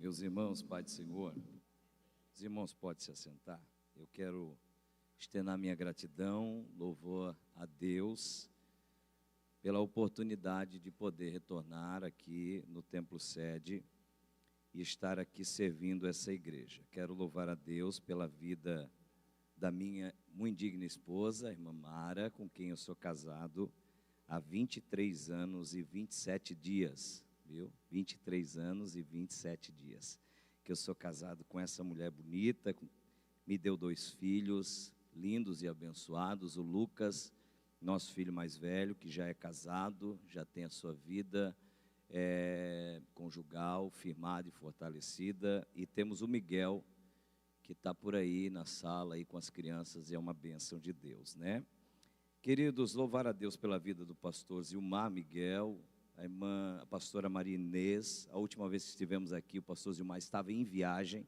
Meus irmãos, Pai do Senhor, os irmãos podem se assentar. Eu quero externar minha gratidão, louvor a Deus, pela oportunidade de poder retornar aqui no Templo Sede e estar aqui servindo essa igreja. Quero louvar a Deus pela vida da minha muito digna esposa, a irmã Mara, com quem eu sou casado há 23 anos e 27 dias. Viu? 23 anos e 27 dias que eu sou casado com essa mulher bonita, me deu 2 filhos lindos e abençoados, o Lucas, nosso filho mais velho, que já é casado, já tem a sua vida conjugal, firmada e fortalecida, e temos o Miguel, que está por aí na sala aí com as crianças, e é uma bênção de Deus, né? Queridos, louvar a Deus pela vida do pastor Zilmar Miguel, a pastora Maria Inês. A última vez que estivemos aqui, o pastor Zilmar estava em viagem,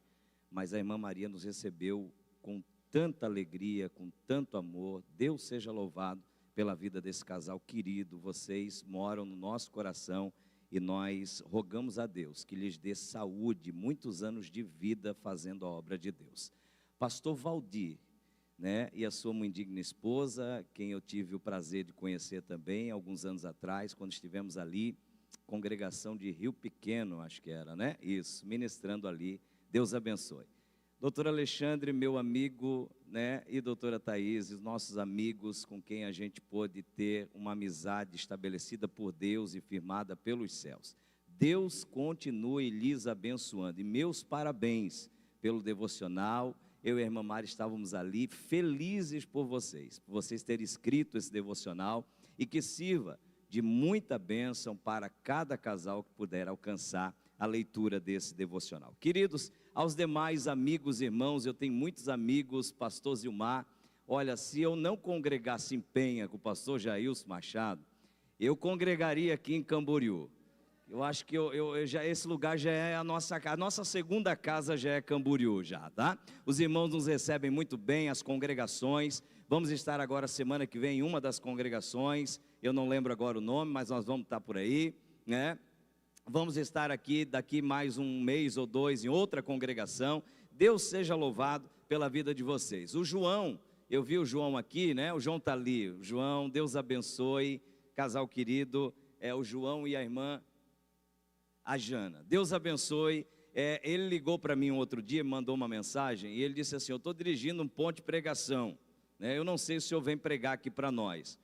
mas a irmã Maria nos recebeu com tanta alegria, com tanto amor. Deus seja louvado pela vida desse casal querido. Vocês moram no nosso coração e nós rogamos a Deus que lhes dê saúde, muitos anos de vida fazendo a obra de Deus. Pastor Valdir, né, e a sua muito digna esposa, quem eu tive o prazer de conhecer também, alguns anos atrás, quando estivemos ali, congregação de Rio Pequeno, acho que era, né? Isso, ministrando ali, Deus abençoe. Doutor Alexandre, meu amigo, né, e doutora Thaís, os nossos amigos com quem a gente pôde ter uma amizade estabelecida por Deus e firmada pelos céus. Deus continue lhes abençoando, e meus parabéns pelo devocional. Eu e a irmã Mari estávamos ali felizes por vocês terem escrito esse devocional e que sirva de muita bênção para cada casal que puder alcançar a leitura desse devocional. Queridos, aos demais amigos e irmãos, eu tenho muitos amigos, pastor Zilmar, olha, se eu não congregasse em Penha com o pastor Jailson Machado, eu congregaria aqui em Camboriú. Eu acho que esse lugar já é a nossa casa, a nossa segunda casa já é Camboriú já, tá? Os irmãos nos recebem muito bem, as congregações. Vamos estar agora semana que vem em uma das congregações, eu não lembro agora o nome, mas nós vamos estar por aí, né? Vamos estar aqui daqui mais um mês ou 2 em outra congregação. Deus seja louvado pela vida de vocês. O João, eu vi o João aqui, né? O João está ali. O João, Deus abençoe, casal querido, é o João e a irmã a Jana, Deus abençoe. Ele ligou para mim um outro dia, me mandou uma mensagem, e ele disse assim: eu estou dirigindo um ponto de pregação, né? Eu não sei se o senhor vem pregar aqui para nós.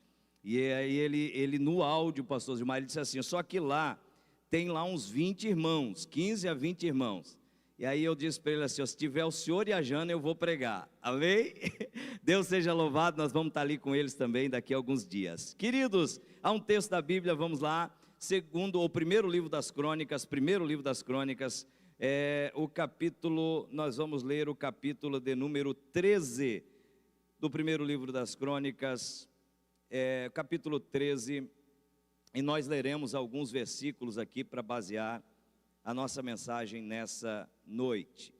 E aí ele no áudio, pastor Gilmar, ele disse assim: só que lá, tem lá uns 20 irmãos, 15 a 20 irmãos. E aí eu disse para ele assim: se tiver o senhor e a Jana, eu vou pregar, amém? Deus seja louvado, nós vamos estar ali com eles também daqui a alguns dias. Queridos, há um texto da Bíblia, vamos lá. Segundo o primeiro livro das crônicas, o capítulo, nós vamos ler o capítulo de número 13 do primeiro livro das crônicas, capítulo 13, e nós leremos alguns versículos aqui para basear a nossa mensagem nessa noite.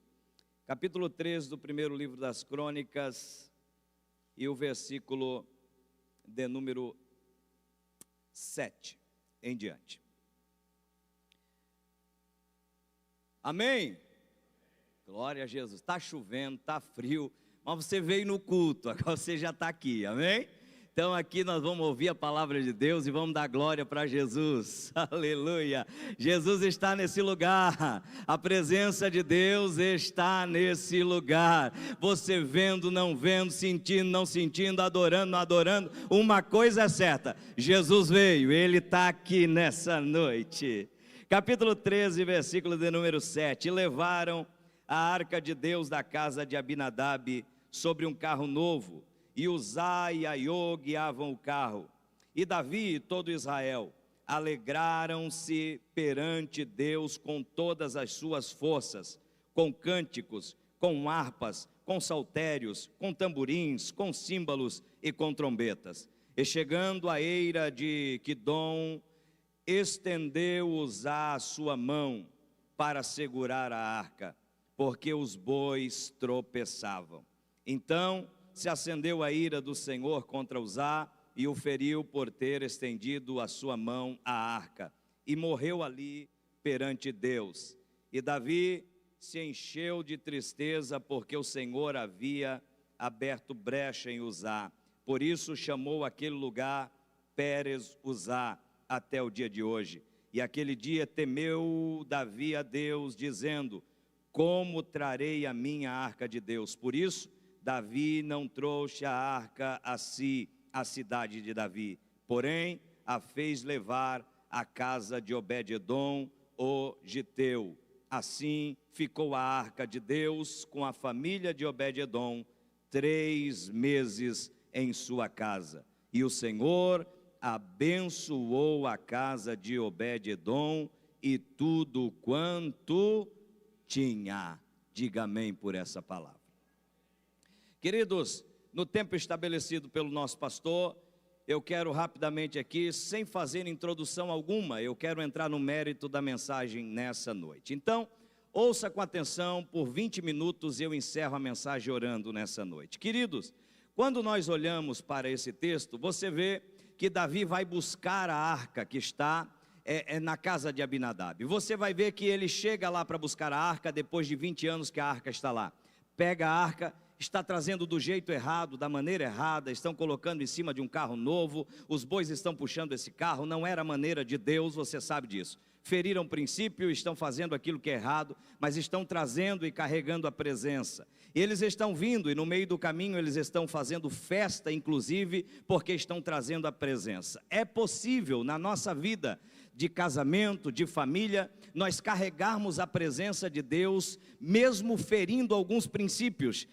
Capítulo 13 do primeiro livro das crônicas, e o versículo de número 7. Em diante. Amém? Glória a Jesus. Está chovendo, está frio, mas você veio no culto, agora você já está aqui, amém? Então aqui nós vamos ouvir a palavra de Deus e vamos dar glória para Jesus, aleluia. Jesus está nesse lugar, a presença de Deus está nesse lugar. Você vendo, não vendo, sentindo, não sentindo, adorando, não adorando, uma coisa é certa: Jesus veio, Ele está aqui nessa noite. Capítulo 13, versículo de número 7. Levaram a arca de Deus da casa de Abinadab sobre um carro novo, e Uzá e Aiô guiavam o carro, e Davi e todo Israel alegraram-se perante Deus com todas as suas forças, com cânticos, com harpas, com saltérios, com tamborins, com símbolos e com trombetas. E chegando à eira de Quidom, estendeu Uzá a sua mão para segurar a arca, porque os bois tropeçavam. Então se acendeu a ira do Senhor contra Uzá e o feriu por ter estendido a sua mão à arca, e morreu ali perante Deus. E Davi se encheu de tristeza, porque o Senhor havia aberto brecha em Uzá. Por isso chamou aquele lugar Pérez Uzá, até o dia de hoje. E aquele dia temeu Davi a Deus, dizendo: como trarei a minha arca de Deus? Por isso, Davi não trouxe a arca a si, a cidade de Davi, porém, a fez levar à casa de Obed-edom, o giteu. Assim ficou a arca de Deus com a família de Obed-edom 3 meses em sua casa. E o Senhor abençoou a casa de Obed-edom e tudo quanto tinha. Diga amém por essa palavra. Queridos, no tempo estabelecido pelo nosso pastor, eu quero rapidamente aqui, sem fazer introdução alguma, eu quero entrar no mérito da mensagem nessa noite. Então, ouça com atenção, por 20 minutos eu encerro a mensagem orando nessa noite. Queridos, quando nós olhamos para esse texto, você vê que Davi vai buscar a arca que está na casa de Abinadab. Você vai ver que ele chega lá para buscar a arca, depois de 20 anos que a arca está lá. Pega a arca, está trazendo do jeito errado, da maneira errada, estão colocando em cima de um carro novo, os bois estão puxando esse carro, não era a maneira de Deus, você sabe disso. Feriram o princípio, estão fazendo aquilo que é errado, mas estão trazendo e carregando a presença. E eles estão vindo, e no meio do caminho eles estão fazendo festa, inclusive, porque estão trazendo a presença. É possível na nossa vida de casamento, de família, nós carregarmos a presença de Deus, mesmo ferindo alguns princípios,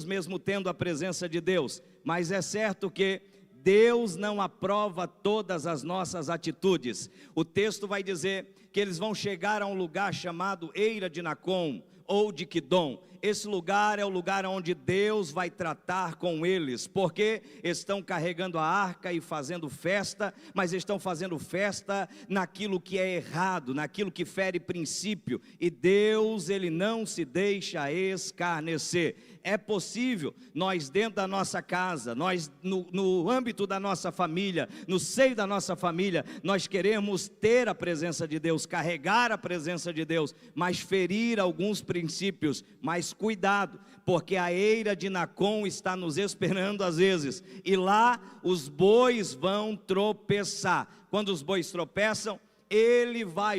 mesmo tendo a presença de Deus. Mas é certo que Deus não aprova todas as nossas atitudes. O texto vai dizer que eles vão chegar a um lugar chamado Eira de Nacon, ou de Quidom. Esse lugar é o lugar onde Deus vai tratar com eles, porque estão carregando a arca e fazendo festa, mas estão fazendo festa naquilo que é errado, naquilo que fere princípio, e Deus, Ele não se deixa escarnecer. É possível, nós dentro da nossa casa, nós no âmbito da nossa família, no seio da nossa família, nós queremos ter a presença de Deus, carregar a presença de Deus, mas ferir alguns princípios. Mas cuidado, porque a eira de Nacon está nos esperando às vezes, e lá os bois vão tropeçar. Quando os bois tropeçam, ele vai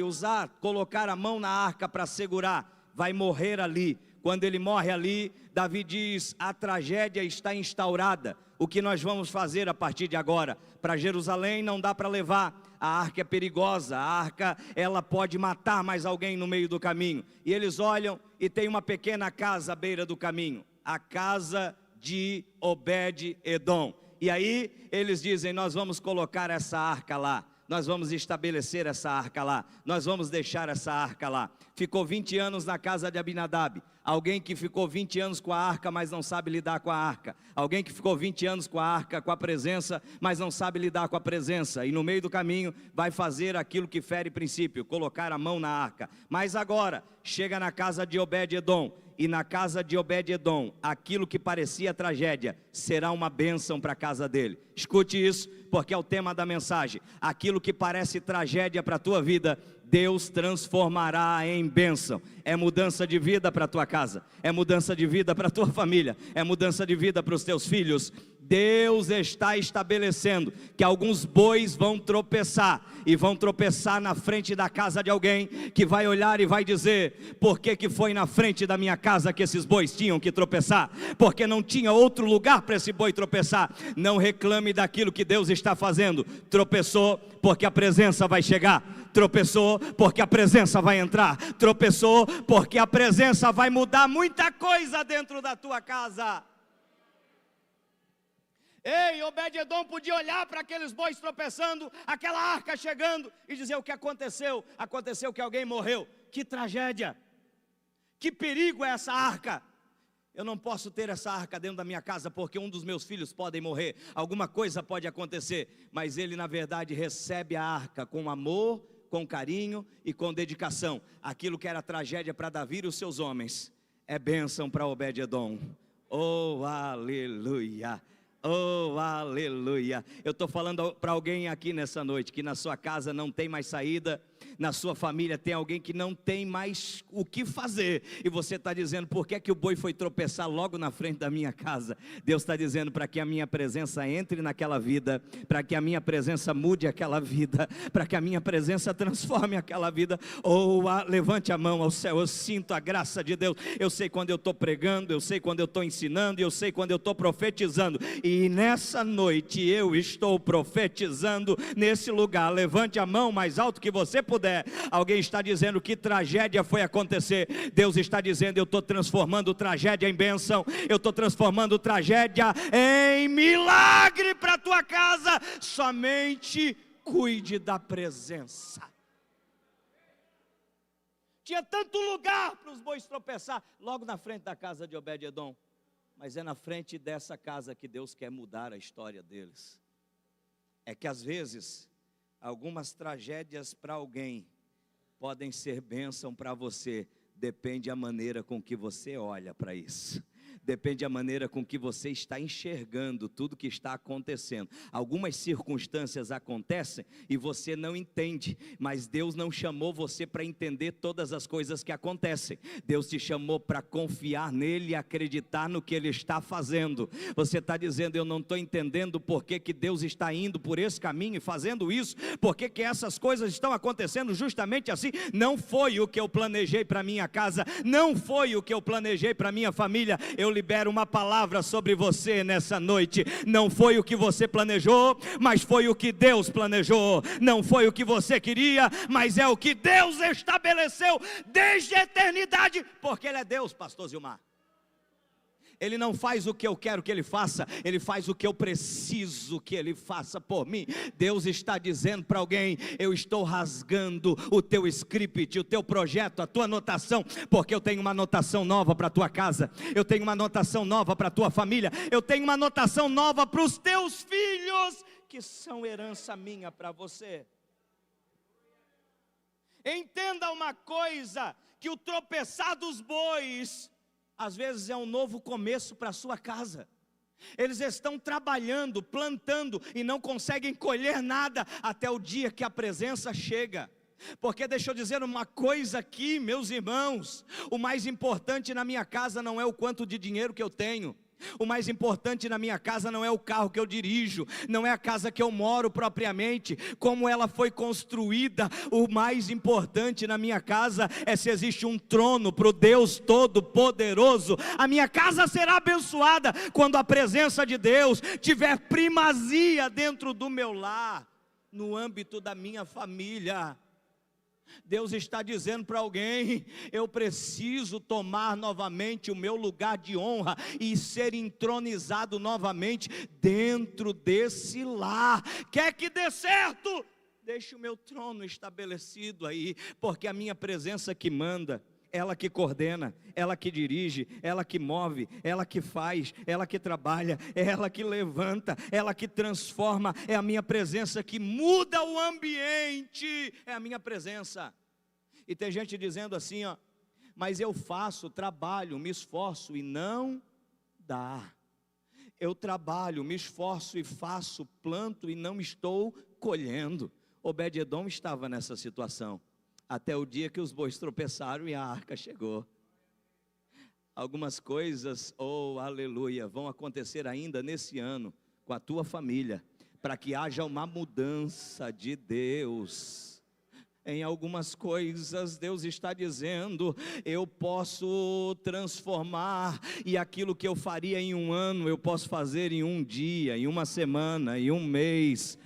colocar a mão na arca para segurar, vai morrer ali. Quando ele morre ali, Davi diz: a tragédia está instaurada. O que nós vamos fazer a partir de agora? Para Jerusalém não dá para levar, a arca é perigosa, a arca ela pode matar mais alguém no meio do caminho. E eles olham e tem uma pequena casa à beira do caminho, a casa de Obed-edom. E aí eles dizem: nós vamos colocar essa arca lá, nós vamos estabelecer essa arca lá, nós vamos deixar essa arca lá. Ficou 20 anos na casa de Abinadab. Alguém que ficou 20 anos com a arca, mas não sabe lidar com a arca. Alguém que ficou 20 anos com a arca, com a presença, mas não sabe lidar com a presença. E no meio do caminho vai fazer aquilo que fere princípio, colocar a mão na arca. Mas agora, chega na casa de Obed-edom. E na casa de Obed-edom, aquilo que parecia tragédia, será uma bênção para a casa dele. Escute isso, porque é o tema da mensagem. Aquilo que parece tragédia para a tua vida, Deus transformará em bênção. É mudança de vida para a tua casa, é mudança de vida para a tua família, é mudança de vida para os teus filhos. Deus está estabelecendo que alguns bois vão tropeçar, e vão tropeçar na frente da casa de alguém, que vai olhar e vai dizer: por que foi na frente da minha casa que esses bois tinham que tropeçar? Porque não tinha outro lugar para esse boi tropeçar. Não reclame daquilo que Deus está fazendo. Tropeçou porque a presença vai chegar, tropeçou porque a presença vai entrar, tropeçou porque a presença vai mudar muita coisa dentro da tua casa. Ei, Obed-edom podia olhar para aqueles bois tropeçando, aquela arca chegando, e dizer: o que aconteceu? Aconteceu que alguém morreu. Que tragédia, que perigo é essa arca. Eu não posso ter essa arca dentro da minha casa, porque um dos meus filhos podem morrer, alguma coisa pode acontecer. Mas ele na verdade recebe a arca com amor, com carinho e com dedicação. Aquilo que era tragédia para Davi e os seus homens, é bênção para Obed-edom. Oh, aleluia! Oh, aleluia. Eu estou falando para alguém aqui nessa noite, que na sua casa não tem mais saída, Na sua família tem alguém que não tem mais o que fazer, e você está dizendo: por que é que o boi foi tropeçar logo na frente da minha casa? Deus está dizendo: para que a minha presença entre naquela vida, para que a minha presença mude aquela vida, para que a minha presença transforme aquela vida. Levante a mão ao céu. Eu sinto a graça de Deus. Eu sei quando eu estou pregando, eu sei quando eu estou ensinando, eu sei quando eu estou profetizando, e nessa noite eu estou profetizando nesse lugar. Levante a mão mais alto que você puder. Alguém está dizendo: que tragédia foi acontecer? Deus está dizendo: eu estou transformando tragédia em bênção, eu estou transformando tragédia em milagre para a tua casa. Somente cuide da presença. Tinha tanto lugar para os bois tropeçar, logo na frente da casa de Obed-edom, mas é na frente dessa casa que Deus quer mudar a história deles. É que às vezes algumas tragédias para alguém podem ser bênção para você, depende da maneira com que você olha para isso. Depende da maneira com que você está enxergando tudo que está acontecendo. Algumas circunstâncias acontecem e você não entende, mas Deus não chamou você para entender todas as coisas que acontecem. Deus te chamou para confiar nele e acreditar no que ele está fazendo. Você está dizendo: eu não estou entendendo por que Deus está indo por esse caminho e fazendo isso, por que essas coisas estão acontecendo justamente assim. Não foi o que eu planejei para minha casa, não foi o que eu planejei para minha família. Eu libero uma palavra sobre você nessa noite. Não foi o que você planejou, mas foi o que Deus planejou. Não foi o que você queria, mas é o que Deus estabeleceu desde a eternidade, porque Ele é Deus, pastor Zilmar. Ele não faz o que eu quero que Ele faça, Ele faz o que eu preciso que Ele faça por mim. Deus está dizendo para alguém: eu estou rasgando o teu script, o teu projeto, a tua anotação, porque eu tenho uma anotação nova para a tua casa, eu tenho uma anotação nova para a tua família, eu tenho uma anotação nova para os teus filhos, que são herança minha para você. Entenda uma coisa, que o tropeçar dos bois às vezes é um novo começo para a sua casa. Eles estão trabalhando, plantando e não conseguem colher nada até o dia que a presença chega. Porque deixa eu dizer uma coisa aqui, meus irmãos: o mais importante na minha casa não é o quanto de dinheiro que eu tenho. O mais importante na minha casa não é o carro que eu dirijo, não é a casa que eu moro propriamente, como ela foi construída. O mais importante na minha casa é se existe um trono para o Deus Todo-Poderoso. A minha casa será abençoada quando a presença de Deus tiver primazia dentro do meu lar, no âmbito da minha família. Deus está dizendo para alguém: eu preciso tomar novamente o meu lugar de honra e ser entronizado novamente dentro desse lar. Quer que dê certo? Deixe o meu trono estabelecido aí, porque a minha presença que manda, ela que coordena, ela que dirige, ela que move, ela que faz, ela que trabalha, ela que levanta, ela que transforma. É a minha presença que muda o ambiente, é a minha presença. E tem gente dizendo assim, ó: mas eu faço, trabalho, me esforço e não dá. Eu trabalho, me esforço e faço, planto e não estou colhendo. Obed-edom estava nessa situação, até o dia que os bois tropeçaram e a arca chegou. Algumas coisas, aleluia, vão acontecer ainda nesse ano com a tua família, para que haja uma mudança de Deus. Em algumas coisas Deus está dizendo: eu posso transformar, e aquilo que eu faria em um ano, eu posso fazer em um dia, em uma semana, em um mês.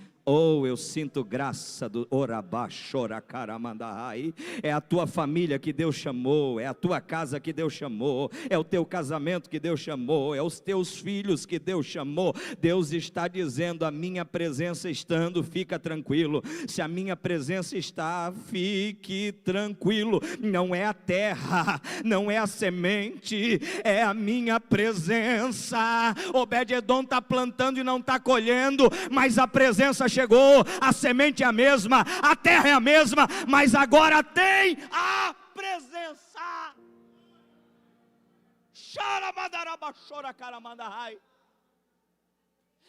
Eu sinto graça do Orabachoracaramandarai. É a tua família que Deus chamou, é a tua casa que Deus chamou, é o teu casamento que Deus chamou, é os teus filhos que Deus chamou. Deus está dizendo: a minha presença estando, fica tranquilo. Se a minha presença está, fique tranquilo. Não é a terra, não é a semente, é a minha presença. Obed-edom está plantando e não está colhendo, mas a presença chegou, a semente é a mesma, a terra é a mesma, mas agora tem a presença.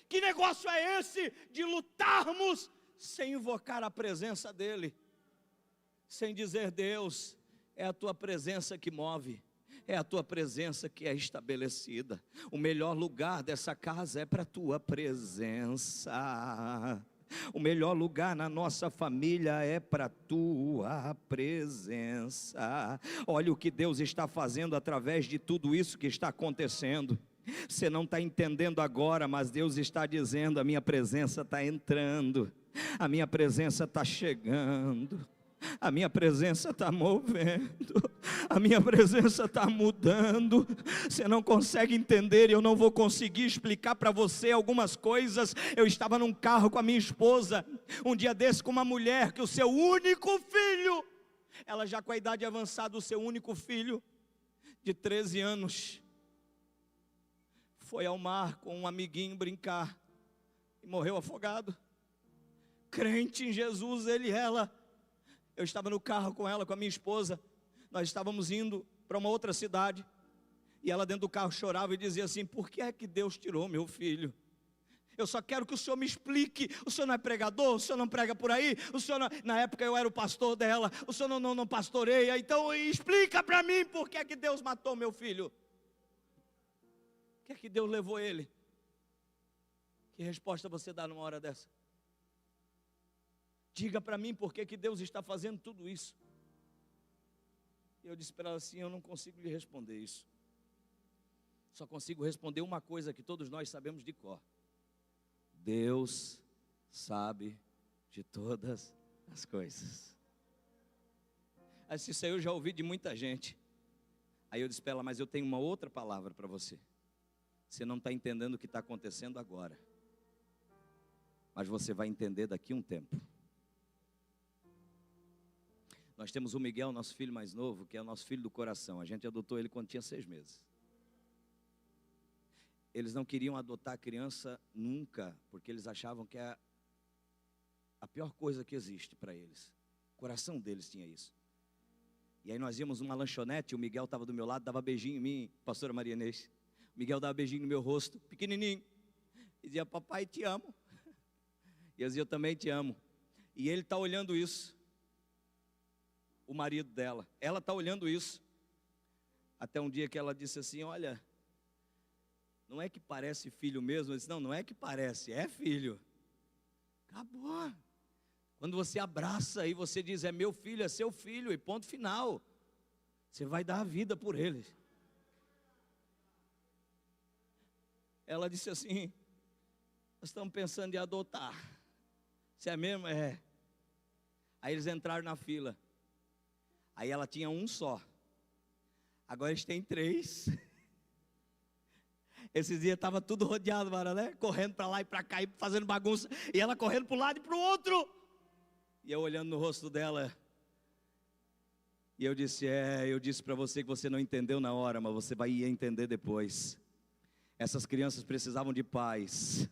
Que negócio é esse de lutarmos sem invocar a presença dEle? sem dizer: Deus, é a tua presença que move, é a tua presença que é estabelecida. O melhor lugar dessa casa é para a tua presença. O melhor lugar na nossa família é para a tua presença. Olha o que Deus está fazendo através de tudo isso que está acontecendo. Você não está entendendo agora, mas Deus está dizendo: a minha presença está entrando, a minha presença está chegando, a minha presença está movendo, a minha presença está mudando. Você não consegue entender, eu não vou conseguir explicar para você algumas coisas. Eu estava num carro com a minha esposa, um dia desse, com uma mulher que o seu único filho, ela já com a idade avançada, o seu único filho, de 13 anos, foi ao mar com um amiguinho brincar, e morreu afogado. Crente em Jesus, ele e ela. Eu estava no carro com ela, com a minha esposa. Nós estávamos indo para uma outra cidade. E ela dentro do carro chorava e dizia assim: por que é que Deus tirou meu filho? Eu só quero que o senhor me explique. O senhor não é pregador? O senhor não prega por aí? O senhor não... Na época eu era o pastor dela. O senhor não pastoreia? Então explica para mim por que é que Deus matou meu filho. Por que é que Deus levou ele? Que resposta você dá numa hora dessa? Diga para mim por que Deus está fazendo tudo isso. E eu disse para ela assim: eu não consigo lhe responder isso. Só consigo responder uma coisa que todos nós sabemos de cor: Deus sabe de todas as coisas. Isso aí eu já ouvi de muita gente. Aí eu disse para ela: mas eu tenho uma outra palavra para você. Você não está entendendo o que está acontecendo agora, mas você vai entender daqui a um tempo. Nós temos o Miguel, nosso filho mais novo, que é o nosso filho do coração. A gente adotou ele quando tinha 6 meses. Eles não queriam adotar a criança nunca, porque eles achavam que é a pior coisa que existe para eles. O coração deles tinha isso. E aí nós íamos numa lanchonete, o Miguel estava do meu lado, dava beijinho em mim, pastora Maria Inês. O Miguel dava beijinho no meu rosto, pequenininho. E dizia: papai, te amo. E eu dizia: eu também te amo. E ele está olhando isso. O marido dela, ela está olhando isso. Até um dia que ela disse assim: olha, não é que parece filho mesmo? Eu disse: não é que parece, é filho. Acabou. Quando você abraça e você diz: é meu filho, é seu filho, e ponto final. Você vai dar a vida por ele. Ela disse assim: nós estamos pensando em adotar. Você é mesmo? É. Aí eles entraram na fila. Aí ela tinha um só. Agora eles têm 3. Esses dias estava tudo rodeado, né? Correndo para lá e para cá, e fazendo bagunça. E ela correndo para um lado e para o outro. E eu olhando no rosto dela. E eu disse: eu disse para você que você não entendeu na hora, mas você vai entender depois. Essas crianças precisavam de pais.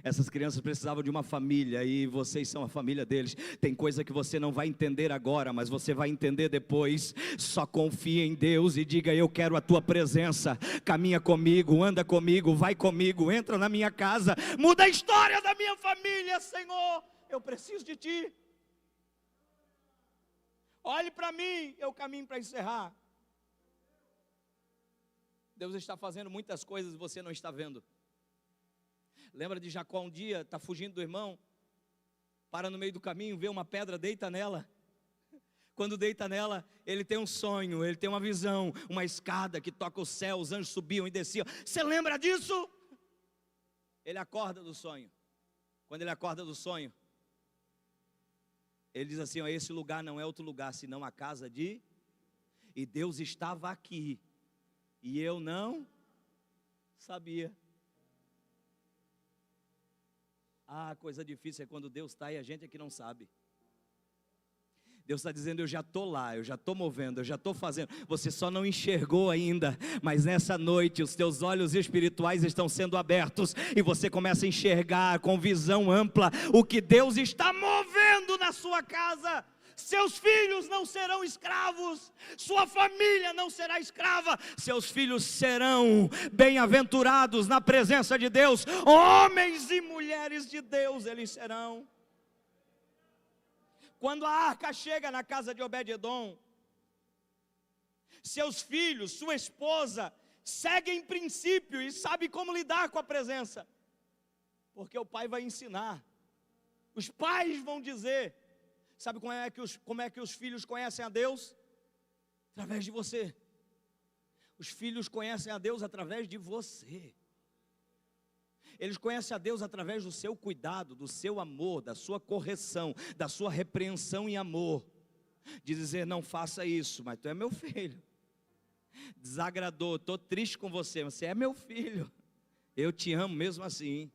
Essas crianças precisavam de uma família, e vocês são a família deles. Tem coisa que você não vai entender agora, mas você vai entender depois. Só confia em Deus e diga: eu quero a tua presença. Caminha comigo, anda comigo, vai comigo, entra na minha casa, muda a história da minha família, Senhor. Eu preciso de ti. Olhe para mim, eu caminho para encerrar. Deus está fazendo muitas coisas e você não está vendo. Lembra de Jacó um dia, está fugindo do irmão, para no meio do caminho, vê uma pedra, deita nela. Quando deita nela, ele tem um sonho, ele tem uma visão, uma escada que toca o céu, os anjos subiam e desciam. Você lembra disso? Ele acorda do sonho. Quando ele acorda do sonho, ele diz assim: esse lugar não é outro lugar, senão a casa de... E Deus estava aqui, e eu não sabia. Ah, coisa difícil é quando Deus está e a gente é que não sabe. Deus está dizendo: eu já estou lá, eu já estou movendo, eu já estou fazendo. Você só não enxergou ainda, mas nessa noite os teus olhos espirituais estão sendo abertos, e você começa a enxergar com visão ampla o que Deus está movendo na sua casa. Seus filhos não serão escravos, sua família não será escrava, seus filhos serão bem-aventurados na presença de Deus, homens e mulheres de Deus eles serão. Quando a arca chega na casa de Obed-edom, seus filhos, sua esposa, seguem princípio e sabem como lidar com a presença, porque o pai vai ensinar, os pais vão dizer. Sabe como é que os filhos conhecem a Deus? Através de você. Os filhos conhecem a Deus através de você. Eles conhecem a Deus através do seu cuidado, do seu amor, da sua correção, da sua repreensão em amor. De dizer, não faça isso, mas tu é meu filho. Desagradou, estou triste com você, mas você é meu filho. Eu te amo mesmo assim.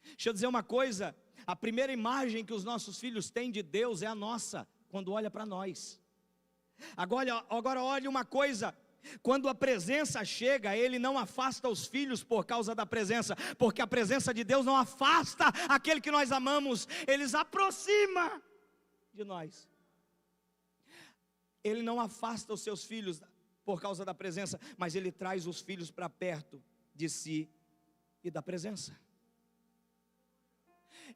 Deixa eu dizer uma coisa, a primeira imagem que os nossos filhos têm de Deus é a nossa, quando olha para nós. Agora olhe uma coisa, quando a presença chega, Ele não afasta os filhos por causa da presença, porque a presença de Deus não afasta aquele que nós amamos, Ele os aproxima de nós. Ele não afasta os seus filhos por causa da presença, mas Ele traz os filhos para perto de si e da presença.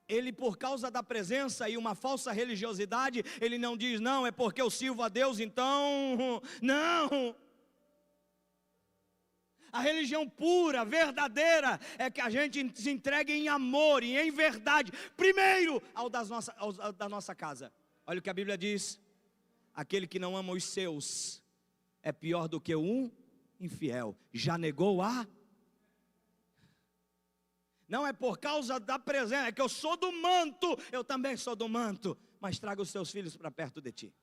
Ele, por causa da presença e uma falsa religiosidade, Ele não diz, não, é porque eu sirvo a Deus, então, não. A religião pura, verdadeira, é que a gente se entregue em amor e em verdade, primeiro ao da nossa casa. Olha o que a Bíblia diz, aquele que não ama os seus, é pior do que um infiel, já negou a... Não é por causa da presença, é que eu sou do manto, eu também sou do manto, mas traga os seus filhos para perto de ti.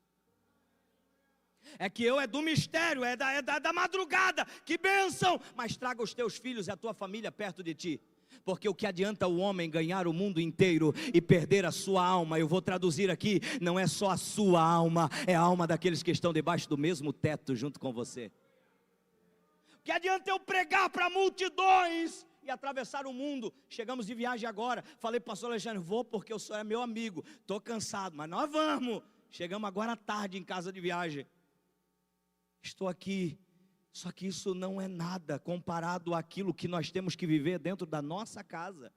É que eu é do mistério, é da madrugada, que bênção, mas traga os teus filhos e a tua família perto de ti. Porque o que adianta o homem ganhar o mundo inteiro e perder a sua alma, eu vou traduzir aqui, não é só a sua alma, é a alma daqueles que estão debaixo do mesmo teto junto com você. O que adianta eu pregar para multidões e atravessar o mundo? Chegamos de viagem agora, falei para o pastor Alexandre, vou porque o senhor é meu amigo, estou cansado, mas nós vamos. Chegamos agora à tarde em casa de viagem, estou aqui, só que isso não é nada comparado àquilo que nós temos que viver dentro da nossa casa.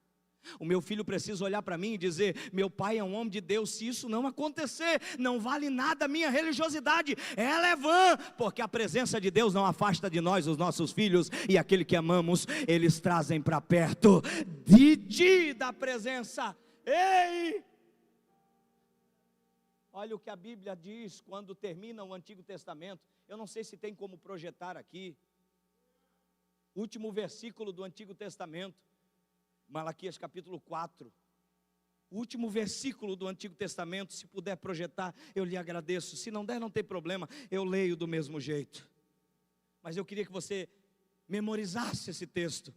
O meu filho precisa olhar para mim e dizer, meu pai é um homem de Deus. Se isso não acontecer, não vale nada a minha religiosidade, ela é vã, porque a presença de Deus não afasta de nós os nossos filhos, e aquele que amamos, eles trazem para perto de ti, da presença. Ei! Olha o que a Bíblia diz quando termina o Antigo Testamento. Eu não sei se tem como projetar aqui, último versículo do Antigo Testamento, Malaquias capítulo 4, último versículo do Antigo Testamento. Se puder projetar, eu lhe agradeço. Se não der, não tem problema, eu leio do mesmo jeito. Mas eu queria que você memorizasse esse texto.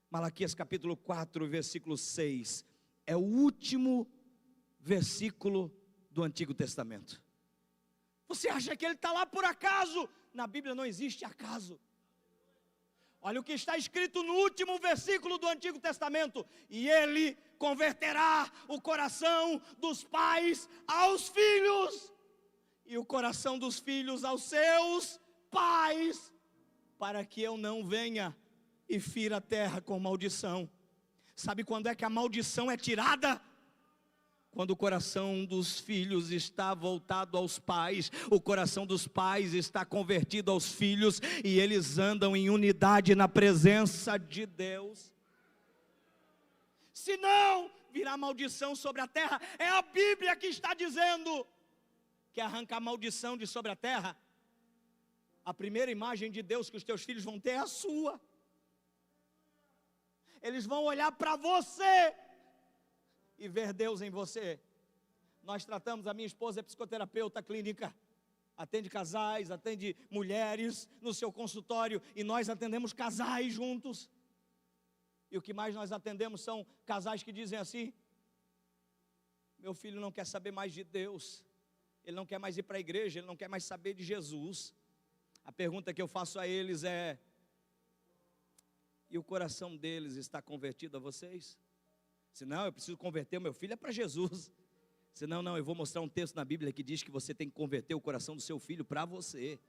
Malaquias capítulo 4, versículo 6. É o último versículo do Antigo Testamento. Você acha que ele está lá por acaso? Na Bíblia não existe acaso. Olha o que está escrito no último versículo do Antigo Testamento. E ele converterá o coração dos pais aos filhos, e o coração dos filhos aos seus pais, para que eu não venha e fira a terra com maldição. Sabe quando é que a maldição é tirada? Quando o coração dos filhos está voltado aos pais, o coração dos pais está convertido aos filhos, e eles andam em unidade na presença de Deus. Se não, virá maldição sobre a terra. É a Bíblia que está dizendo que arrancar maldição de sobre a terra. A primeira imagem de Deus que os teus filhos vão ter é a sua. Eles vão olhar para você e ver Deus em você. Nós tratamos, a minha esposa é psicoterapeuta clínica, atende casais, atende mulheres no seu consultório, e nós atendemos casais juntos. E o que mais nós atendemos são casais que dizem assim: meu filho não quer saber mais de Deus, ele não quer mais ir para a igreja, ele não quer mais saber de Jesus. A pergunta que eu faço a eles é: e o coração deles está convertido a vocês? Se não, eu preciso converter o meu filho é para Jesus. Se não, eu vou mostrar um texto na Bíblia que diz que você tem que converter o coração do seu filho para você.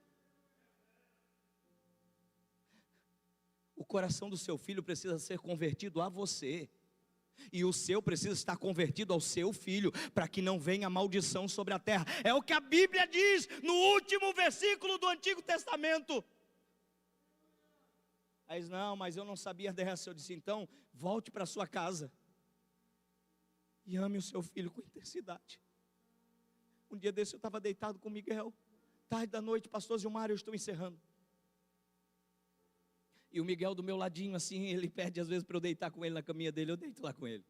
O coração do seu filho precisa ser convertido a você. E o seu precisa estar convertido ao seu filho, para que não venha maldição sobre a terra. É o que a Bíblia diz no último versículo do Antigo Testamento. Aí diz, não, mas eu não sabia dessa. Eu disse, então, volte para sua casa e ame o seu filho com intensidade. Um dia desse eu estava deitado com o Miguel, tarde da noite, pastor Gilmar, eu estou encerrando. E o Miguel do meu ladinho assim, ele pede às vezes para eu deitar com ele na caminha dele, eu deito lá com ele.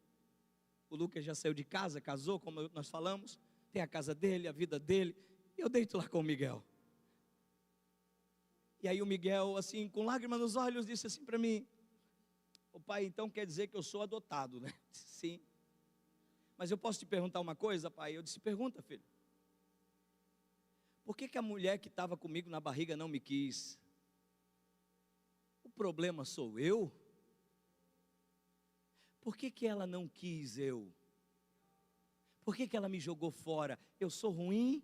O Lucas já saiu de casa, casou, como nós falamos, tem a casa dele, a vida dele, e eu deito lá com o Miguel. E aí o Miguel, assim, com lágrimas nos olhos, disse assim para mim, o pai, então quer dizer que eu sou adotado, né? Sim. Mas eu posso te perguntar uma coisa, pai? Eu disse, pergunta, filho. Por que a mulher que estava comigo na barriga não me quis? O problema sou eu? Por que ela não quis eu? Por que ela me jogou fora? Eu sou ruim?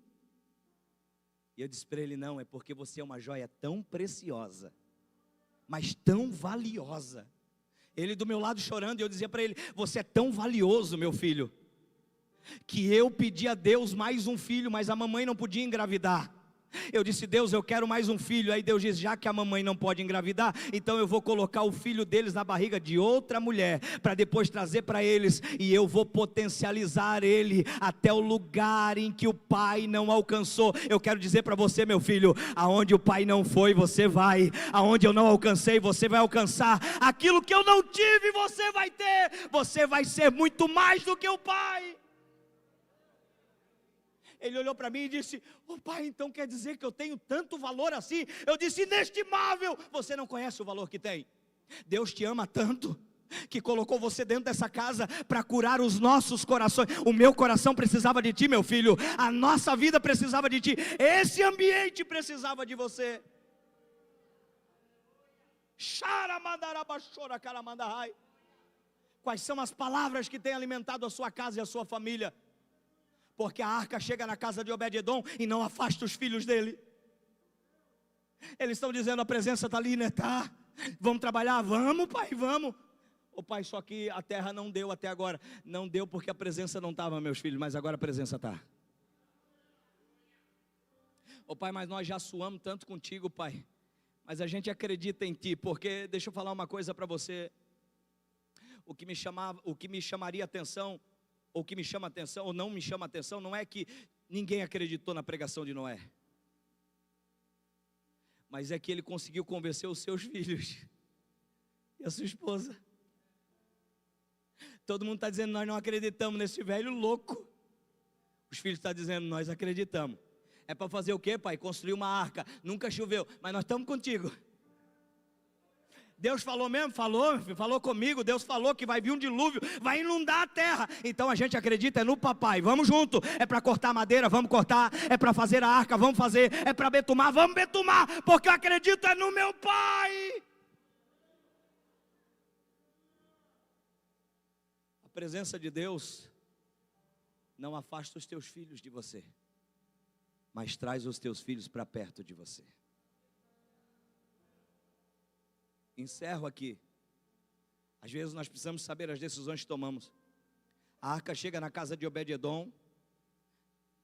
E eu disse para ele, não, é porque você é uma joia tão preciosa, mas tão valiosa. Ele do meu lado chorando, e eu dizia para ele, você é tão valioso, meu filho, que eu pedi a Deus mais um filho, mas a mamãe não podia engravidar. Eu disse, Deus, eu quero mais um filho. Aí Deus disse, já que a mamãe não pode engravidar, então eu vou colocar o filho deles na barriga de outra mulher, para depois trazer para eles, e eu vou potencializar ele até o lugar em que o pai não alcançou. Eu quero dizer para você, meu filho, aonde o pai não foi, você vai. Aonde eu não alcancei, você vai alcançar. Aquilo que eu não tive, você vai ter. Você vai ser muito mais do que o pai. Ele olhou para mim e disse, pai, então quer dizer que eu tenho tanto valor assim? Eu disse, inestimável. Você não conhece o valor que tem. Deus te ama tanto, que colocou você dentro dessa casa, para curar os nossos corações. O meu coração precisava de ti, meu filho. A nossa vida precisava de ti. Esse ambiente precisava de você. Quais são as palavras que têm alimentado a sua casa e a sua família? Porque a arca chega na casa de Obed-edom e não afasta os filhos dele. Eles estão dizendo, a presença está ali, né? Tá. Vamos trabalhar? Vamos, pai, vamos. O pai, só que a terra não deu até agora. Não deu porque a presença não estava, meus filhos, mas agora a presença está. O pai, mas nós já suamos tanto contigo, pai. Mas a gente acredita em ti, porque, deixa eu falar uma coisa para você. O que me chamaria atenção, ou que me chama atenção, ou não me chama atenção, não é que ninguém acreditou na pregação de Noé, mas é que ele conseguiu convencer os seus filhos e a sua esposa. Todo mundo está dizendo, nós não acreditamos nesse velho louco. Os filhos estão dizendo, nós acreditamos. É para fazer o quê, pai? Construir uma arca. Nunca choveu, mas nós estamos contigo. Deus falou mesmo? Falou comigo. Deus falou que vai vir um dilúvio, vai inundar a terra. Então a gente acredita no papai. Vamos junto. É para cortar madeira, vamos cortar. É para fazer a arca, vamos fazer. É para betumar, vamos betumar. Porque eu acredito no meu pai. A presença de Deus não afasta os teus filhos de você, mas traz os teus filhos para perto de você. Encerro aqui. Às vezes nós precisamos saber as decisões que tomamos. A arca chega na casa de Obed-edom.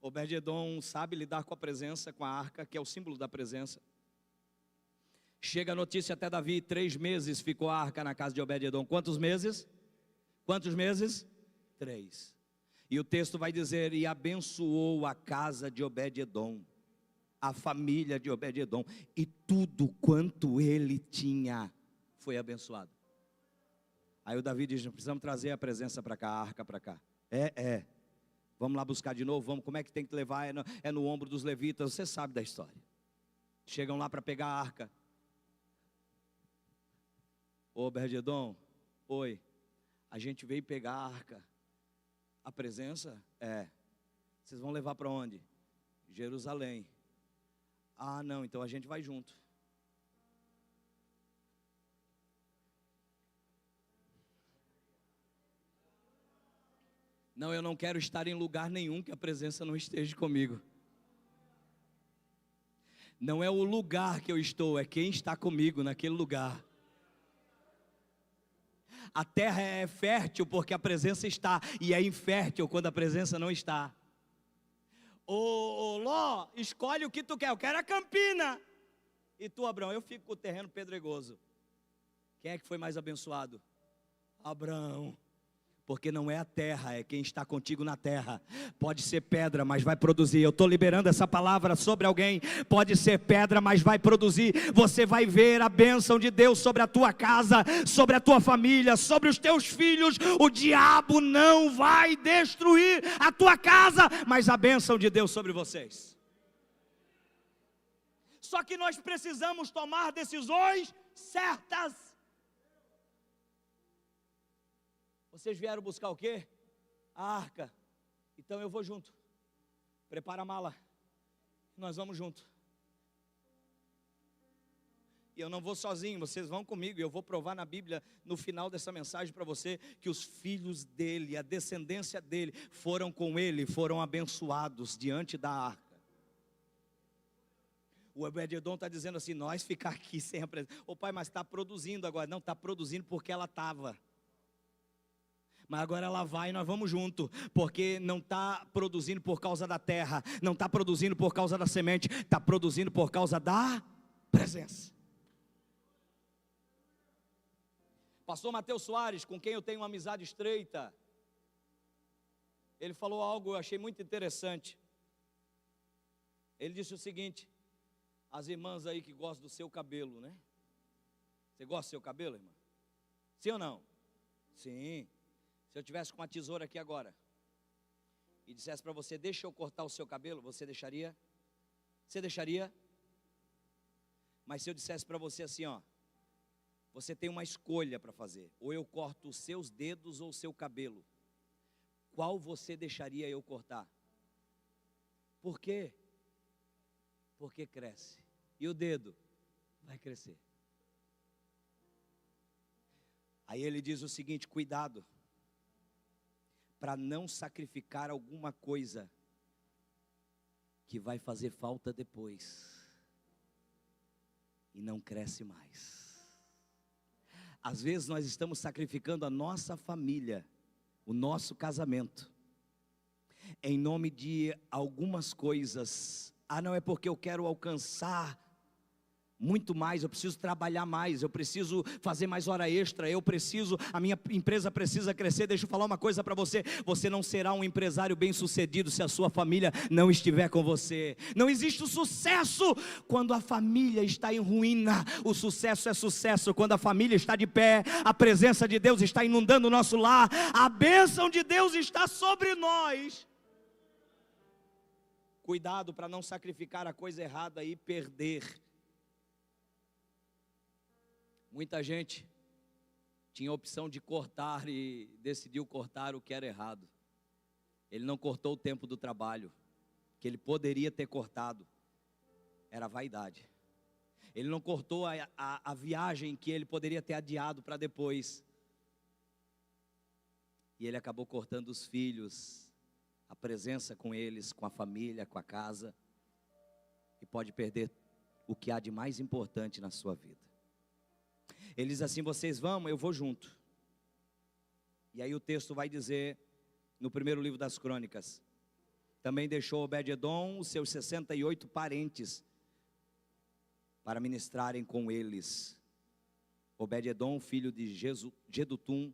Obed-edom sabe lidar com a presença, com a arca, que é o símbolo da presença. Chega a notícia até Davi, 3 meses ficou a arca na casa de Obed-edom. Quantos meses? Quantos meses? 3. E o texto vai dizer, e abençoou a casa de Obed-edom, a família de Obed-edom, e tudo quanto ele tinha foi abençoado. Aí o Davi diz, precisamos trazer a presença para cá, a arca para cá. Vamos lá buscar de novo, vamos, como é que tem que levar? É no ombro dos levitas, você sabe da história. Chegam lá para pegar a arca. Ô Obed-edom, oi, a gente veio pegar a arca. A presença? Vocês vão levar para onde? Jerusalém. Ah, não, então a gente vai junto. Não, eu não quero estar em lugar nenhum que a presença não esteja comigo. Não é o lugar que eu estou, é quem está comigo naquele lugar. A terra é fértil porque a presença está, e é infértil quando a presença não está. Ô Ló, escolhe o que tu quer. Eu quero a campina. E tu, Abraão? Eu fico com o terreno pedregoso. Quem é que foi mais abençoado? Abraão. Porque não é a terra, é quem está contigo na terra. Pode ser pedra, mas vai produzir. Eu estou liberando essa palavra sobre alguém. Pode ser pedra, mas vai produzir. Você vai ver a bênção de Deus sobre a tua casa, sobre a tua família, sobre os teus filhos. O diabo não vai destruir a tua casa, mas a bênção de Deus sobre vocês. Só que nós precisamos tomar decisões certas. Vocês vieram buscar o quê? A arca. Então eu vou junto. Prepara a mala. Nós vamos junto. E eu não vou sozinho, vocês vão comigo. E eu vou provar na Bíblia, no final dessa mensagem para você, que os filhos dele, a descendência dele, foram com ele, foram abençoados diante da arca. O Obed-edom está dizendo assim, nós ficar aqui sem a presença. Ô pai, mas está produzindo agora. Não, está produzindo porque ela estava. Mas agora ela vai e nós vamos junto, porque não está produzindo por causa da terra, não está produzindo por causa da semente, está produzindo por causa da presença. Pastor Mateus Soares, com quem eu tenho uma amizade estreita, ele falou algo que eu achei muito interessante. Ele disse o seguinte, as irmãs aí que gostam do seu cabelo, né? Você gosta do seu cabelo, irmã? Sim ou não? Sim. Se eu tivesse com uma tesoura aqui agora e dissesse para você, deixa eu cortar o seu cabelo, você deixaria? Você deixaria? Mas se eu dissesse para você assim, ó, você tem uma escolha para fazer, ou eu corto os seus dedos ou o seu cabelo, qual você deixaria eu cortar? Por quê? Porque cresce, e o dedo vai crescer. Aí ele diz o seguinte, cuidado, para não sacrificar alguma coisa que vai fazer falta depois e não cresce mais. Às vezes nós estamos sacrificando a nossa família, o nosso casamento, em nome de algumas coisas. Ah, não, é porque eu quero alcançar muito mais, eu preciso trabalhar mais, eu preciso fazer mais hora extra, a minha empresa precisa crescer. Deixa eu falar uma coisa para você, você não será um empresário bem sucedido se a sua família não estiver com você. Não existe o sucesso quando a família está em ruína, o sucesso é sucesso quando a família está de pé, a presença de Deus está inundando o nosso lar, a bênção de Deus está sobre nós. Cuidado para não sacrificar a coisa errada e perder. Muita gente tinha a opção de cortar e decidiu cortar o que era errado. Ele não cortou o tempo do trabalho, que ele poderia ter cortado, era vaidade. Ele não cortou a viagem que ele poderia ter adiado para depois. E ele acabou cortando os filhos, a presença com eles, com a família, com a casa. E pode perder o que há de mais importante na sua vida. Ele diz assim, vocês vão, eu vou junto. E aí o texto vai dizer, no primeiro livro das crônicas, também deixou Obed-edom os seus 68 parentes, para ministrarem com eles. Obed-edom, filho de Jedutum,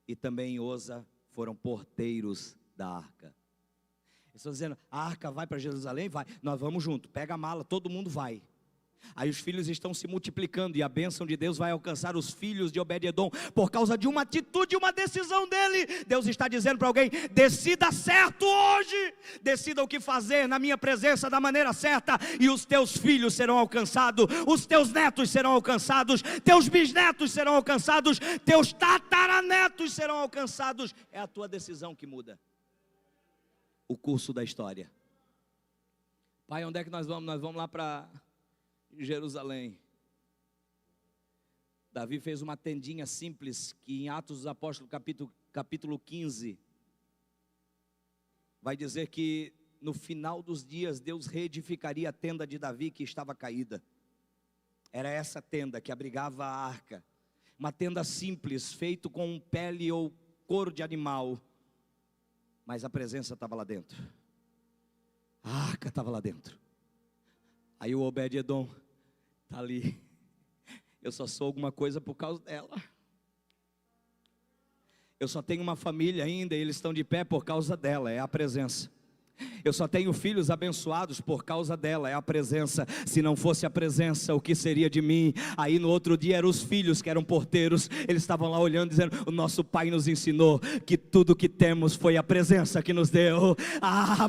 e também Osa, foram porteiros da arca. Eles estão dizendo, a arca vai para Jerusalém? Vai, nós vamos junto, pega a mala, todo mundo vai. Aí os filhos estão se multiplicando e a bênção de Deus vai alcançar os filhos de Obed-edom por causa de uma atitude, uma decisão dele. Deus está dizendo para alguém, decida certo hoje, decida o que fazer na minha presença da maneira certa, e os teus filhos serão alcançados, os teus netos serão alcançados, teus bisnetos serão alcançados, teus tataranetos serão alcançados. É a tua decisão que muda o curso da história. Pai, onde é que nós vamos? Nós vamos lá para Jerusalém. Davi fez uma tendinha simples, que em Atos dos Apóstolos capítulo 15, vai dizer que no final dos dias Deus reedificaria a tenda de Davi que estava caída. Era essa tenda que abrigava a arca. uma tenda simples, feito com pele ou couro de animal, mas a presença estava lá dentro. A arca estava lá dentro. Aí o Obed-Edom está ali. Eu só sou alguma coisa por causa dela. Eu só tenho uma família ainda e eles estão de pé por causa dela, é a presença. Eu só tenho filhos abençoados por causa dela, é a presença. Se não fosse a presença, o que seria de mim? Aí no outro dia eram os filhos que eram porteiros. Eles estavam lá olhando, dizendo: o nosso pai nos ensinou que tudo que temos foi a presença que nos deu.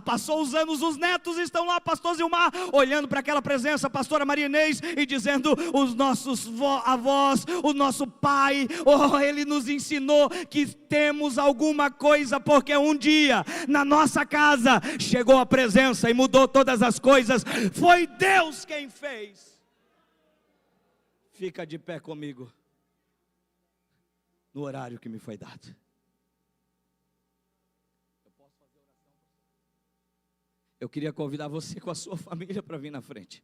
Passou os anos, os netos estão lá, pastor Zilmar, olhando para aquela presença, pastora Maria Inês, e dizendo: os nossos avós, o nosso pai, ele nos ensinou que temos alguma coisa, porque um dia na nossa casa chegou a presença e mudou todas as coisas. Foi Deus quem fez. Fica de pé comigo no horário que me foi dado. Eu queria convidar você com a sua família para vir na frente.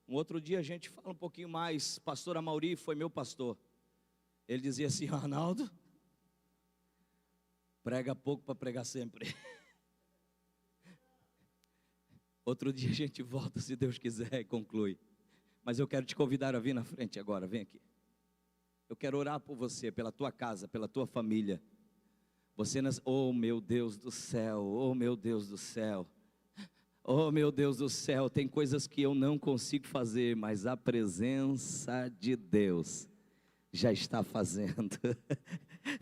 Um outro dia a gente fala um pouquinho mais. Pastor Amauri foi meu pastor. Ele dizia assim: Arnaldo, prega pouco para pregar sempre. Outro dia a gente volta, se Deus quiser, e conclui. Mas eu quero te convidar a vir na frente agora, vem aqui. Eu quero orar por você, pela tua casa, pela tua família. Você, oh meu Deus do céu, oh meu Deus do céu. Oh meu Deus do céu, tem coisas que eu não consigo fazer, mas a presença de Deus já está fazendo.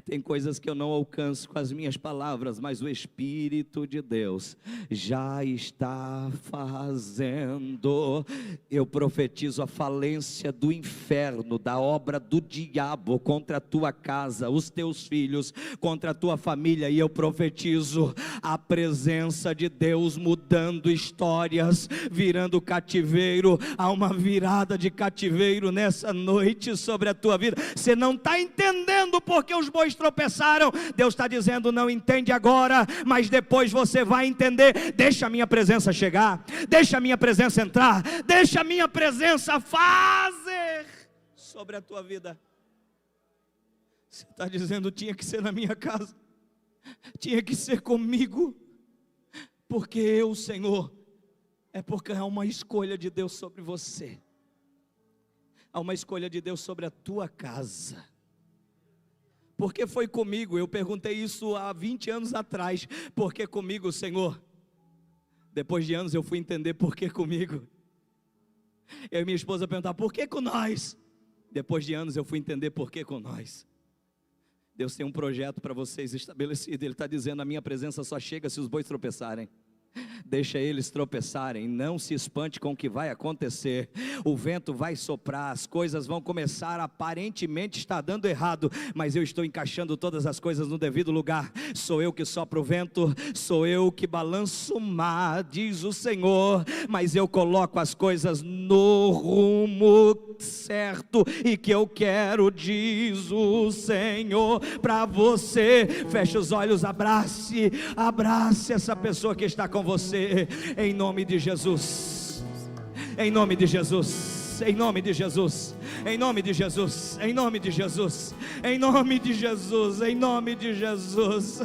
Tem coisas que eu não alcanço com as minhas palavras, mas o Espírito de Deus já está fazendo. Eu profetizo a falência do inferno, da obra do diabo contra a tua casa, os teus filhos, contra a tua família, e eu profetizo a presença de Deus mudando histórias, virando cativeiro. Há uma virada de cativeiro nessa noite sobre a tua vida. Você não está entendendo porque os bois tropeçaram. Deus está dizendo: não entende agora, mas depois você vai entender. Deixa a minha presença chegar, deixa a minha presença entrar, deixa a minha presença fazer sobre a tua vida. Você está dizendo: tinha que ser na minha casa, tinha que ser comigo, porque eu, Senhor, é porque há uma escolha de Deus sobre você. Há uma escolha de Deus sobre a tua casa. Porque foi comigo? Eu perguntei isso há 20 anos atrás. Por que comigo, Senhor? Depois de anos eu fui entender por que comigo. Eu e minha esposa perguntaram: por que com nós? Depois de anos eu fui entender por que com nós. Deus tem um projeto para vocês estabelecido. Ele está dizendo: a minha presença só chega se os bois tropeçarem. Deixa eles tropeçarem, não se espante com o que vai acontecer. O vento vai soprar, as coisas vão começar, aparentemente está dando errado, mas eu estou encaixando todas as coisas no devido lugar. Sou eu que sopro o vento, sou eu que balanço o mar, diz o Senhor, mas eu coloco as coisas no rumo certo e que eu quero, diz o Senhor, para você. Feche os olhos, abrace essa pessoa que está com você, em nome de Jesus, em nome de Jesus, em nome de Jesus, em nome de Jesus, em nome de Jesus, em nome de Jesus, em nome de Jesus.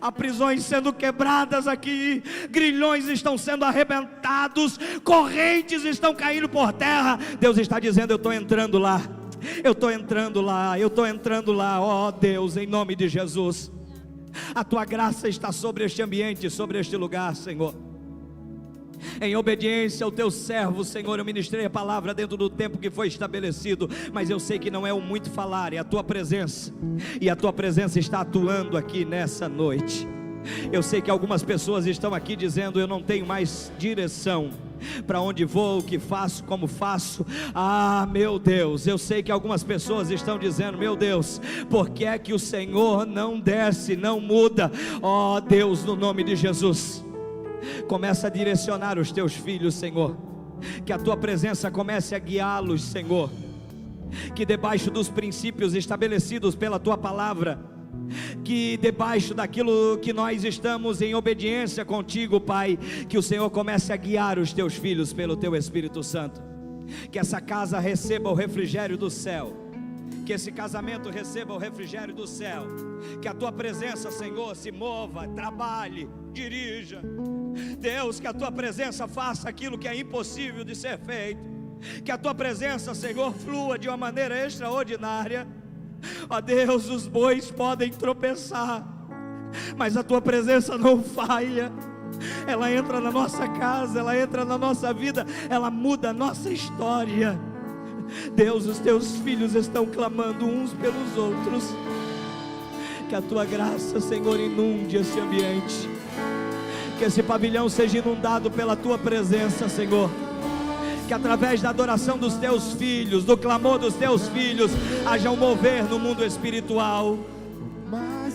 Há prisões sendo quebradas aqui, grilhões estão sendo arrebentados, correntes estão caindo por terra. Deus está dizendo: eu estou entrando lá, eu estou entrando lá, eu estou entrando lá. Ó Deus, em nome de Jesus, a tua graça está sobre este ambiente, sobre este lugar, Senhor. Em obediência ao teu servo, Senhor, eu ministrei a palavra dentro do tempo que foi estabelecido, mas eu sei que não é o muito falar, é a tua presença, e a tua presença está atuando aqui nessa noite. Eu sei que algumas pessoas estão aqui dizendo: eu não tenho mais direção, para onde vou, o que faço, como faço. Ah, meu Deus, eu sei que algumas pessoas estão dizendo: meu Deus, por que é que o Senhor não desce, não muda? Ó Deus, no nome de Jesus, começa a direcionar os teus filhos, Senhor, que a tua presença comece a guiá-los, Senhor, que debaixo dos princípios estabelecidos pela tua palavra, que debaixo daquilo que nós estamos em obediência contigo, Pai, que o Senhor comece a guiar os teus filhos pelo teu Espírito Santo, que essa casa receba o refrigério do céu, que esse casamento receba o refrigério do céu, que a tua presença, Senhor, se mova, trabalhe, dirija. Deus, que a tua presença faça aquilo que é impossível de ser feito, que a tua presença, Senhor, flua de uma maneira extraordinária. Ó Deus, os bois podem tropeçar, mas a tua presença não falha. Ela entra na nossa casa, ela entra na nossa vida, ela muda a nossa história. Deus, os teus filhos estão clamando uns pelos outros. Que a tua graça, Senhor, inunde esse ambiente, que esse pavilhão seja inundado pela tua presença, Senhor. Que através da adoração dos teus filhos, do clamor dos teus filhos, haja um mover no mundo espiritual.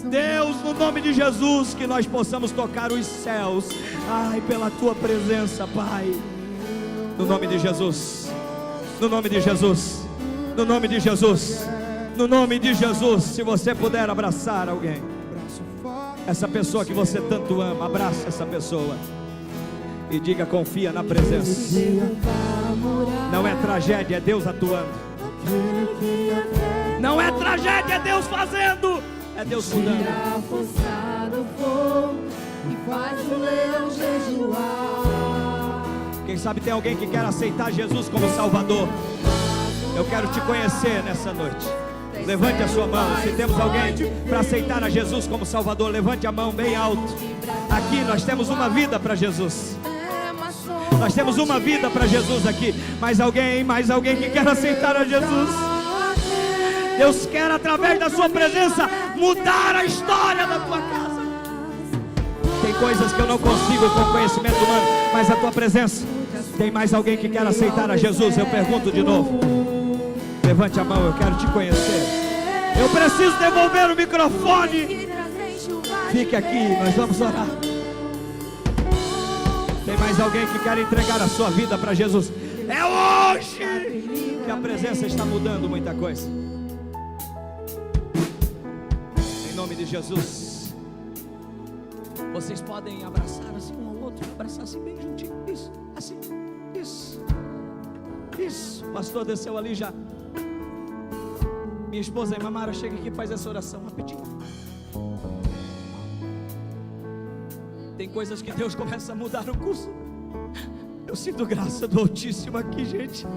Deus, no nome de Jesus, que nós possamos tocar os céus, ai, pela tua presença, Pai. No nome de Jesus, no nome de Jesus, no nome de Jesus, no nome de Jesus. Se você puder abraçar alguém, essa pessoa que você tanto ama, abraça essa pessoa e diga: confia na presença. Não é tragédia, é Deus atuando. Não é tragédia, é Deus fazendo. É Deus mudando. Tira a força do fogo e faz o leão jejuar. Quem sabe tem alguém que quer aceitar Jesus como Salvador. Eu quero te conhecer nessa noite. Levante a sua mão. Se temos alguém para aceitar a Jesus como Salvador, levante a mão bem alto. Aqui nós temos uma vida para Jesus. Nós temos uma vida para Jesus aqui. Mais alguém que quer aceitar a Jesus. Deus quer, através da sua presença, mudar a história da tua casa. Tem coisas que eu não consigo com conhecimento humano, mas a tua presença. Tem mais alguém que quer aceitar a Jesus? Eu pergunto de novo. Levante a mão, eu quero te conhecer. Eu preciso devolver o microfone. Fique aqui, nós vamos orar. Tem mais alguém que quer entregar a sua vida para Jesus? É hoje que a presença está mudando muita coisa. Em nome de Jesus. Vocês podem abraçar assim um ao outro, abraçar assim bem juntinho. Isso, assim, isso. Isso, o pastor desceu ali já. Minha esposa, a irmã Mara, chega aqui e faz essa oração rapidinho. Tem coisas que Deus começa a mudar o curso. Eu sinto graça do Altíssimo aqui, gente.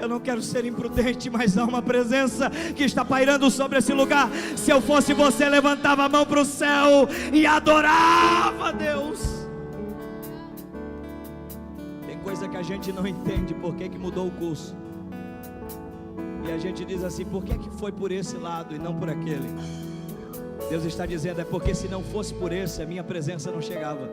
Eu não quero ser imprudente, mas há uma presença que está pairando sobre esse lugar. Se eu fosse você, levantava a mão para o céu e adorava a Deus. Tem coisa que a gente não entende por que mudou o curso. E a gente diz assim: por que foi por esse lado e não por aquele? Deus está dizendo: é porque se não fosse por esse, a minha presença não chegava.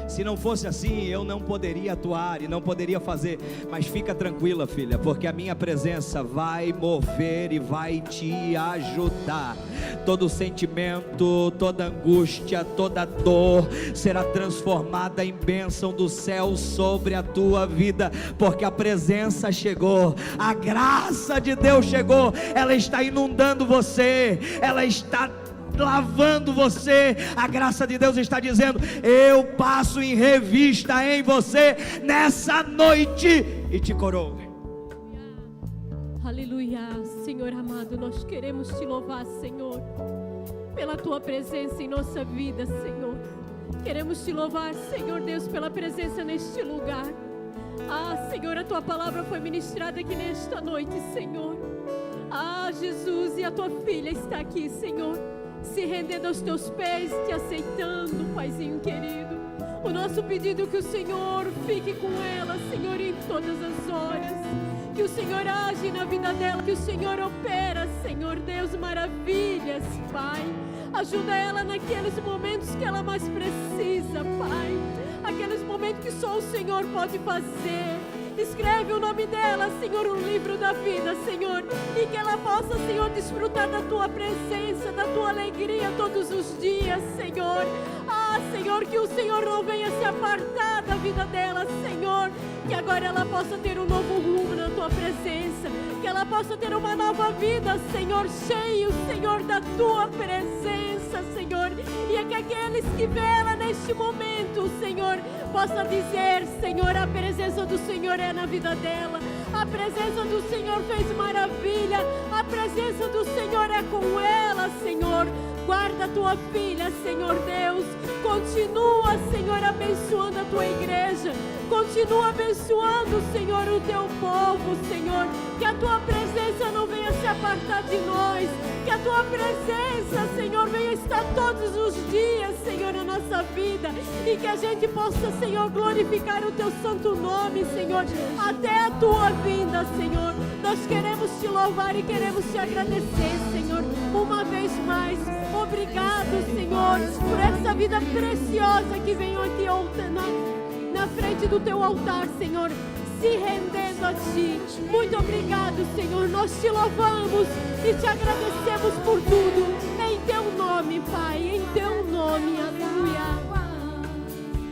Se não fosse assim, eu não poderia atuar e não poderia fazer. Mas fica tranquila, filha, porque a minha presença vai mover e vai te ajudar. Todo sentimento, toda angústia, toda dor será transformada em bênção do céu sobre a tua vida, porque a presença chegou, a graça de Deus chegou. Ela está inundando você, ela está lavando você. A graça de Deus está dizendo: eu passo em revista em você nessa noite e te coroo. Aleluia. Senhor amado, nós queremos te louvar, Senhor, pela tua presença em nossa vida, Senhor. Queremos te louvar, Senhor Deus, pela presença neste lugar. Ah, Senhor, a tua palavra foi ministrada aqui nesta noite, Senhor. Ah, Jesus, e a tua filha está aqui, Senhor, se rendendo aos teus pés, te aceitando, Paizinho querido. O nosso pedido é que o Senhor fique com ela, Senhor, em todas as horas. Que o Senhor age na vida dela, que o Senhor opera, Senhor Deus, maravilhas, Pai. Ajuda ela naqueles momentos que ela mais precisa, Pai. Aqueles momentos que só o Senhor pode fazer. Escreve o nome dela, Senhor, no livro da vida, Senhor, e que ela possa, Senhor, desfrutar da tua presença, da tua alegria todos os dias, Senhor. Ah, Senhor, que o Senhor não venha se apartar da vida dela, Senhor. Que agora ela possa ter um novo rumo na Tua presença. Que ela possa ter uma nova vida, Senhor, cheio, Senhor, da Tua presença, Senhor. E é que aqueles que vê ela neste momento, Senhor, possa dizer, Senhor, a presença do Senhor é na vida dela. A presença do Senhor fez maravilha. A presença do Senhor é com ela, Senhor. Guarda a Tua filha, Senhor Deus. Continua, Senhor, abençoando a Tua igreja. Continua abençoando, Senhor, o Teu povo, Senhor. Que a Tua presença não venha se apartar de nós. Que a Tua presença, Senhor, venha estar todos os dias, Senhor, na nossa vida. E que a gente possa, Senhor, glorificar o Teu santo nome, Senhor, até a Tua vinda, Senhor. Nós queremos Te louvar e queremos Te agradecer, Senhor, uma vez mais. Obrigado, Senhor, por essa vida preciosa que vem aqui na frente do Teu altar, Senhor, se rendendo a Ti. Muito obrigado, Senhor. Nós Te louvamos e Te agradecemos por tudo. Em Teu nome, Pai, em Teu